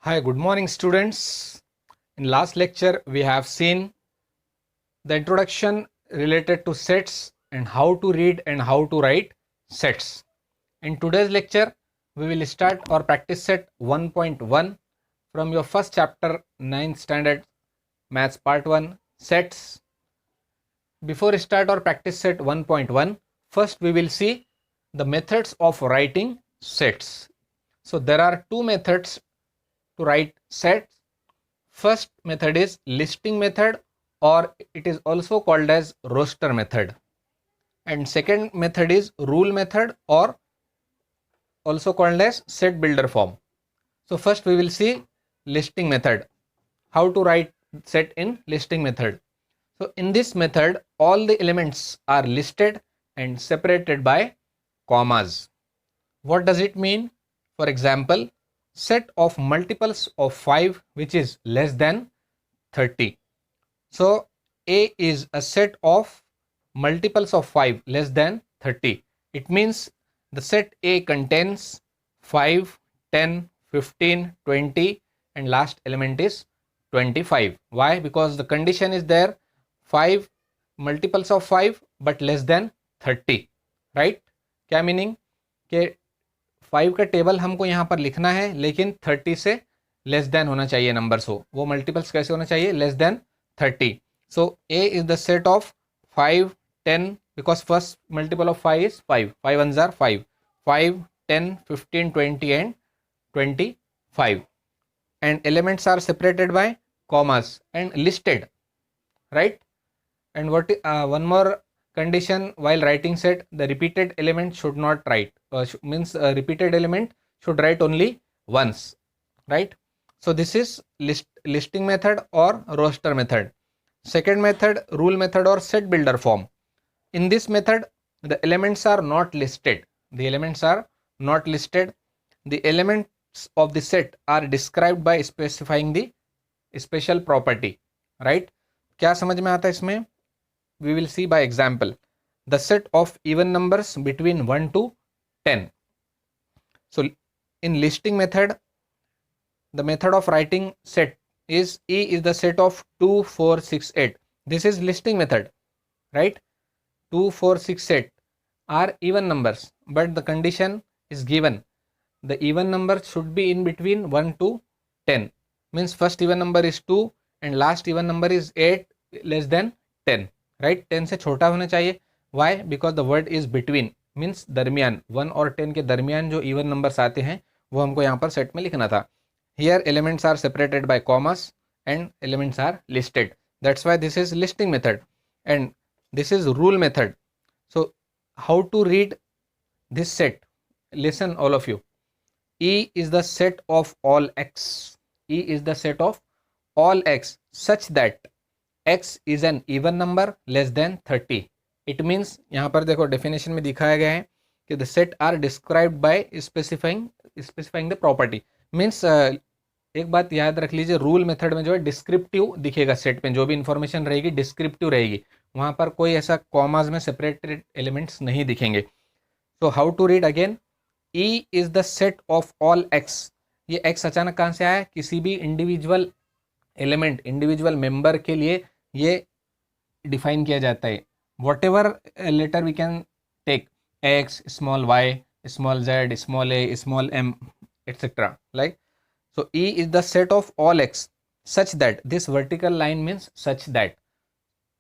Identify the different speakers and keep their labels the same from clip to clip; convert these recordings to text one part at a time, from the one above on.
Speaker 1: Hi, good morning students. In last lecture we have seen the introduction related to sets and how to read and how to write sets. In today's lecture we will start our practice set 1.1 from your first chapter 9th standard maths part 1 sets. Before start our practice set 1.1, first we will see the methods of writing sets. So there are two methods to write sets. First method is listing method, or it is also called as roster method, and second method is rule method, or also called as set builder form. So first we will see listing method, how to write set in listing method. So in this method all the elements are listed and separated by commas. What does it mean? For example, set of multiples of 5 which is less than 30. So A is a set of multiples of 5 less than 30. It means the set A contains 5, 10, 15, 20 and last element is 25. Why? Because the condition is there 5 multiples of 5 but less than 30. Right? क्या meaning कि 5 का table हमको यहाँ पर लिखना है लेकिन 30 से लेस देन होना चाहिए नंबर्स हो. वो मल्टीपल्स कैसे होना चाहिए? Less than 30. So A is the set of 5, 10 because first multiple of 5 is 5. 5 ones are 5. 5, 10, 15, 20 and 25. And elements are separated by commas and listed. Right? And one more condition while writing set, the repeated element should not write. Means repeated element should write only once. Right? So this is listing method or roster method. Second method, rule method or set builder form. In this method, the elements are not listed. The elements are not listed. The elements of the set are described by specifying the special property. Right? क्या समझ में आता है इसमें? We will see by example. The set of even numbers between 1 to 10. So in listing method, the method of writing set is E is the set of 2, 4, 6, 8. This is listing method, right? 2, 4, 6, 8 are even numbers, but the condition is given. The even number should be in between 1 to 10. Means first even number is 2 and last even number is 8 less than 10. Right? 10 से छोटा होना चाहिए. Why? Because the word is between. Means दरमियान 1 और 10 के दरमियान जो even numbers आते हैं वो हमको यहाँ पर सेट में लिखना था. Here elements are separated by commas and elements are listed. That's why this is listing method and this is rule method. So how to read this set? Listen all of you. E is the set of all x. E is the set of all x such that x is an even number less than 30. It means यहाँ पर देखो definition में दिखाया गया है कि the set are described by specifying the property. Means एक बात याद रख लीजिए, रूल मेथड में जो है डिस्क्रिप्टिव दिखेगा सेट में, जो भी इंफॉर्मेशन रहेगी डिस्क्रिप्टिव रहेगी, वहाँ पर कोई ऐसा कॉमाज में सेपरेटेड एलिमेंट्स नहीं दिखेंगे. So how to read again? E is the set of all X. ये एक्स अचानक कहाँ से आया? किसी भी इंडिविजुअल एलिमेंट, इंडिविजुअल मेंबर के लिए ये डिफाइन किया जाता है. Whatever letter we can take, X, small Y, small Z, small A, small M, etc. Like, so E is the set of all x such that, this vertical line means such that,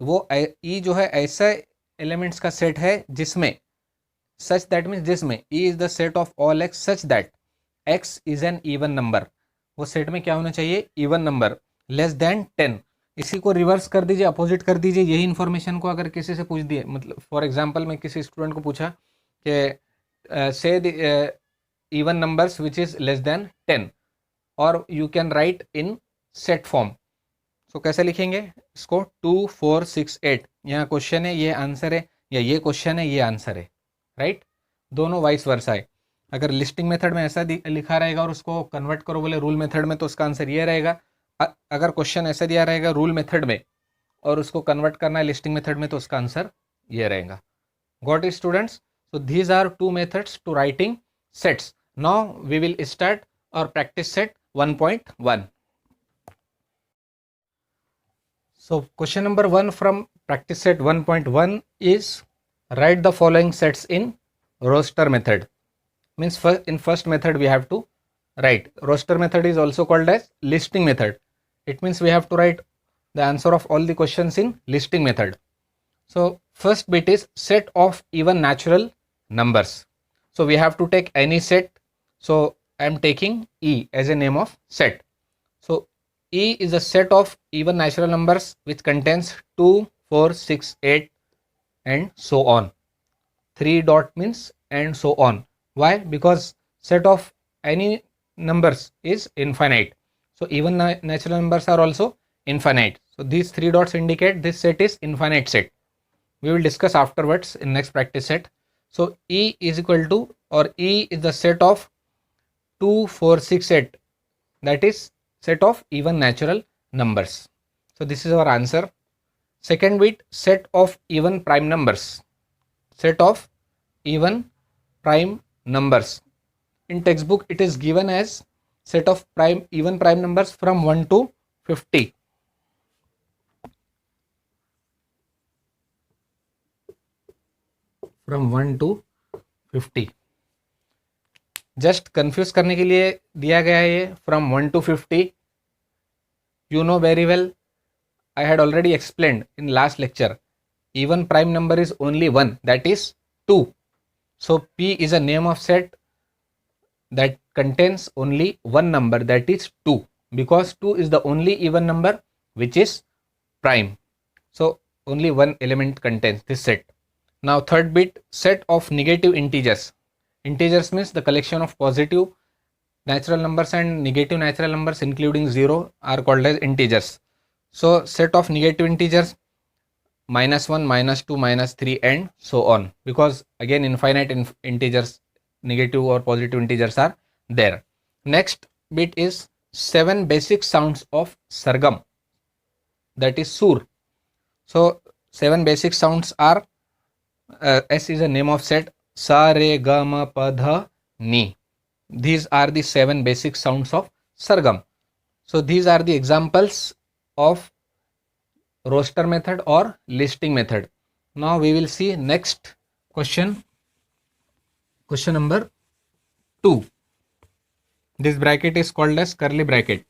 Speaker 1: वो E जो है ऐसा elements का set है जिसमें, such that means जिसमें, E is the set of all x such that x is an even number. वो set में क्या होना चाहिए? even number less than 10. इसी को रिवर्स कर दीजिए, अपोजिट कर दीजिए. यही इन्फॉर्मेशन को अगर किसी से पूछ दिए, मतलब फॉर एग्जाम्पल मैं किसी स्टूडेंट को पूछा कि से even numbers which is less than 10 or you can write in set form. So कैसे लिखेंगे इसको? 2, 4, 6, 8. यहाँ क्वेश्चन है, ये आंसर है, या ये क्वेश्चन है, ये आंसर है. राइट? दोनों वाइस वर्सा है. अगर लिस्टिंग मेथड में ऐसा लिखा रहेगा और उसको कन्वर्ट करो बोले रूल मेथड में, तो उसका आंसर ये रहेगा. अगर क्वेश्चन ऐसा दिया रहेगा रूल मेथड में और उसको कन्वर्ट करना है लिस्टिंग मेथड में, तो उसका आंसर ये रहेगा. Got it students? So these are two methods to writing sets. Now we will start our practice set 1.1. So question number 1 from practice set 1.1 is write the following sets in roster method. Means in first method we have to write. Roster method is also called as listing method. It means we have to write the answer of all the questions in listing method. So first bit is set of even natural numbers. So we have to take any set. So I am taking E as a name of set. So E is a set of even natural numbers which contains 2, 4, 6, 8 and so on. 3 dot means and so on. Why? Because set of any numbers is infinite. So even natural numbers are also infinite. So these 3 dots indicate this set is infinite set. We will discuss afterwards in next practice set. So E is equal to, or E is the set of 2, 4, 6, 8. That is set of even natural numbers. So this is our answer. Second bit, set of even prime numbers. Set of even prime numbers. In textbook it is given as set of even prime numbers from 1 to 50. From 1 to 50. Just confuse करने के लिए दिया गया है ये from 1 to 50. You know very well, I had already explained in last lecture, even prime number is only one, that is 2. So P is a name of set that contains only one number, that is 2, because 2 is the only even number which is prime. So only one element contains this set. Now third bit, set of negative integers. Integers means the collection of positive natural numbers and negative natural numbers including 0 are called as integers. So set of negative integers -1, -2, -3 and so on, because again infinite integers, negative or positive integers are there. Next bit is 7 basic sounds of sargam, that is sur. So 7 basic sounds are S is a name of set, sa, re, ga, ma, pa, dha, ni. These are the 7 basic sounds of sargam. So these are the examples of roster method or listing method. Now we will see next question. Question number 2. This bracket is called as curly bracket.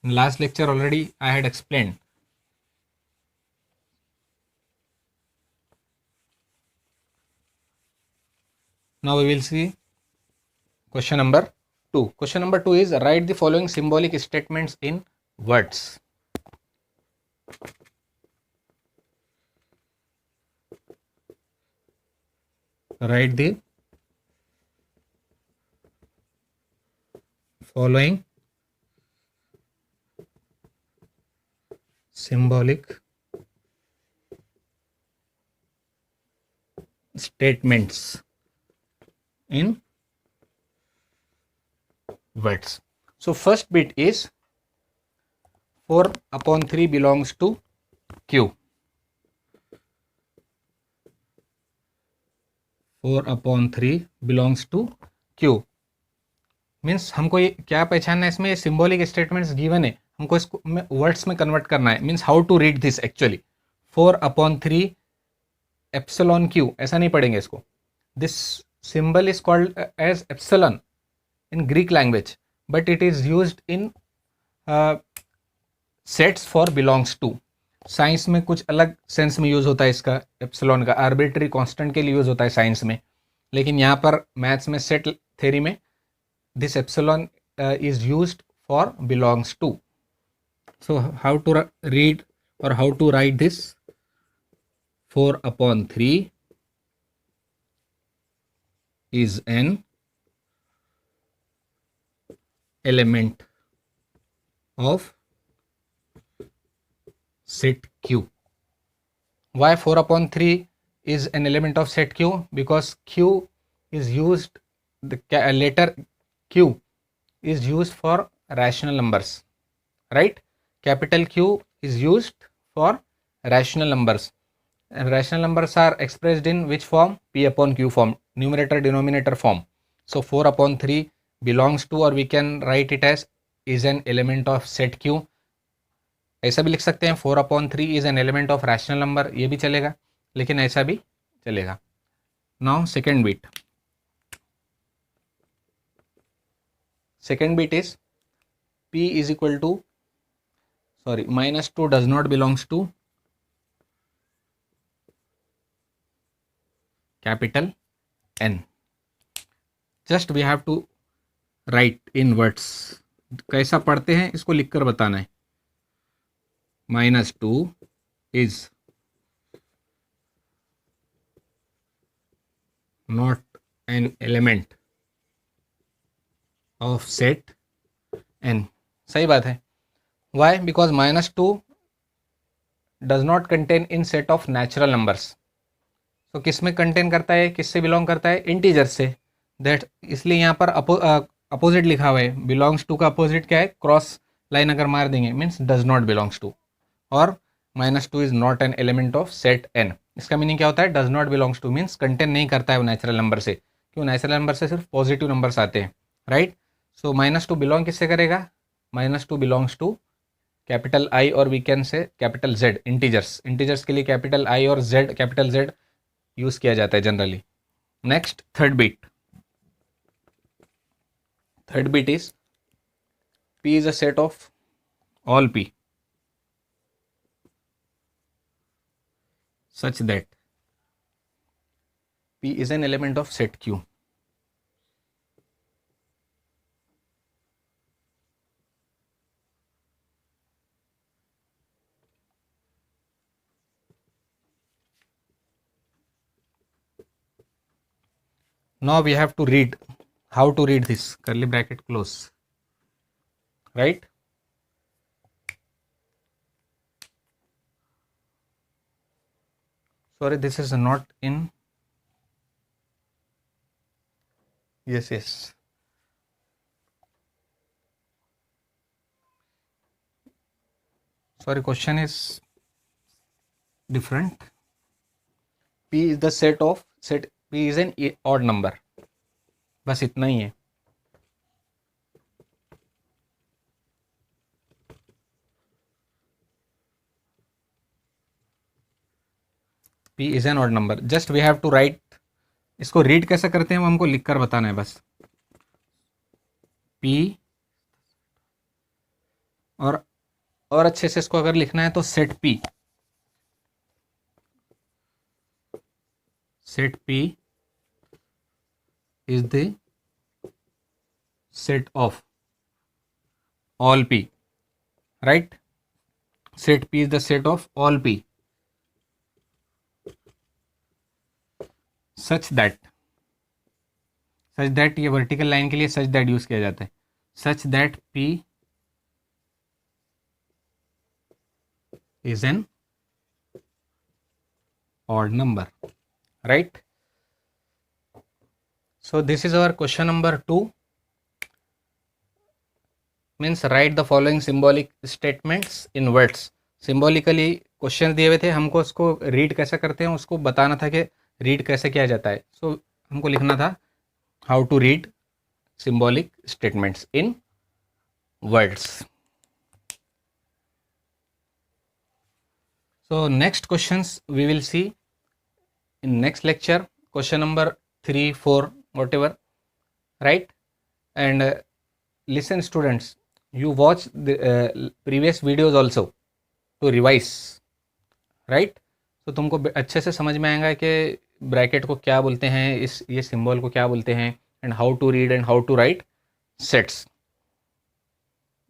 Speaker 1: In last lecture already I had explained. Now we will see question number 2. Question number 2 is write the following symbolic statements in words. Write the following symbolic statements in words. So first bit is 4/3 belongs to Q. 4/3 belongs to Q. Means हमको ये क्या पहचानना है, इसमें symbolic statements given है, हमको इसको words में कन्वर्ट करना है. Means how to read this actually. 4/3 epsilon Q ऐसा नहीं पढ़ेंगे इसको. This symbol is called as epsilon in Greek language, but it is used in sets for belongs to. Science में कुछ अलग सेंस में यूज होता है इसका एप्सिलॉन का, आर्बिट्री कांस्टेंट के लिए यूज होता है साइंस में, लेकिन यहाँ पर मैथ्स में सेट थ्योरी में this epsilon is used for belongs to. So how to read और how to write this. 4/3 is an element of set Q. Why 4/3 is an element of set Q? Because Q is used, the letter Q is used for rational numbers, right? Capital Q is used for rational numbers, and rational numbers are expressed in which form? P/Q form, numerator denominator form. So 4/3 belongs to, or we can write it as is an element of set Q, ऐसा भी लिख सकते हैं 4/3 is an element of rational number, ये भी चलेगा, लेकिन ऐसा भी चलेगा. Now second bit is p is equal to -2 does not belongs to capital N. Just we have to write in words. कैसा पढ़ते हैं इसको लिखकर बताना है. -2 is not an element of set n. सही बात है. Why? Because -2 does not contain in set of natural numbers. तो किस में कंटेन करता है, किससे बिलोंग करता है, इंटीजर से. दैट इसलिए यहाँ पर अपोजिट लिखा हुआ है. बिलोंग्स टू का अपोजिट क्या है, क्रॉस लाइन अगर मार देंगे means does not belongs to. और -2 is not an element of set n. इसका मीनिंग क्या होता है, does not belongs to means contain नहीं करता है वो नेचुरल नंबर से. क्यों, नेचुरल नंबर से सिर्फ पॉजिटिव नंबर्स आते हैं, राइट. सो -2 बिलोंग किससे करेगा, -2 बिलोंग्स टू कैपिटल I और we can say capital Z. Integers के लिए कैपिटल I और Z कैपिटल Z यूज किया जाता है generally. Next third bit is P is a set of all P such that P is an element of set Q. Now we have to read how to read this curly bracket close, right. Sorry, this is not in. Yes. Sorry, question is different. P is the set of set. P is an odd number. बस इतना ही है. P is an odd number. Just we have to write. इसको read कैसे करते हैं वो हमको लिखकर बताना है बस. P और अच्छे से इसको अगर लिखना है तो set P is the set of all P, right. Set P is the set of all P such that ये वर्टिकल लाइन के लिए such that यूज किया जाता है. such that P is an odd number, right. So this is our question number 2. Means write the following symbolic statements in words. Symbolically question दिए हुए थे, हमको उसको रीड कैसे करते हैं उसको बताना था कि रीड कैसे किया जाता है. सो हमको लिखना था how to read symbolic statements in words. So next questions we will see in next lecture, question number 3, 4, whatever, right. And listen students, you watch the previous videos also to revise, right. तो तुमको अच्छे से समझ में आएगा कि bracket को क्या बोलते हैं, ये सिंबल को क्या बोलते हैं, and how to read and how to write sets.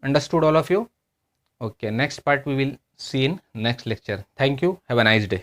Speaker 1: Understood all of you? Okay, next part we will see in next lecture. Thank you. Have a nice day.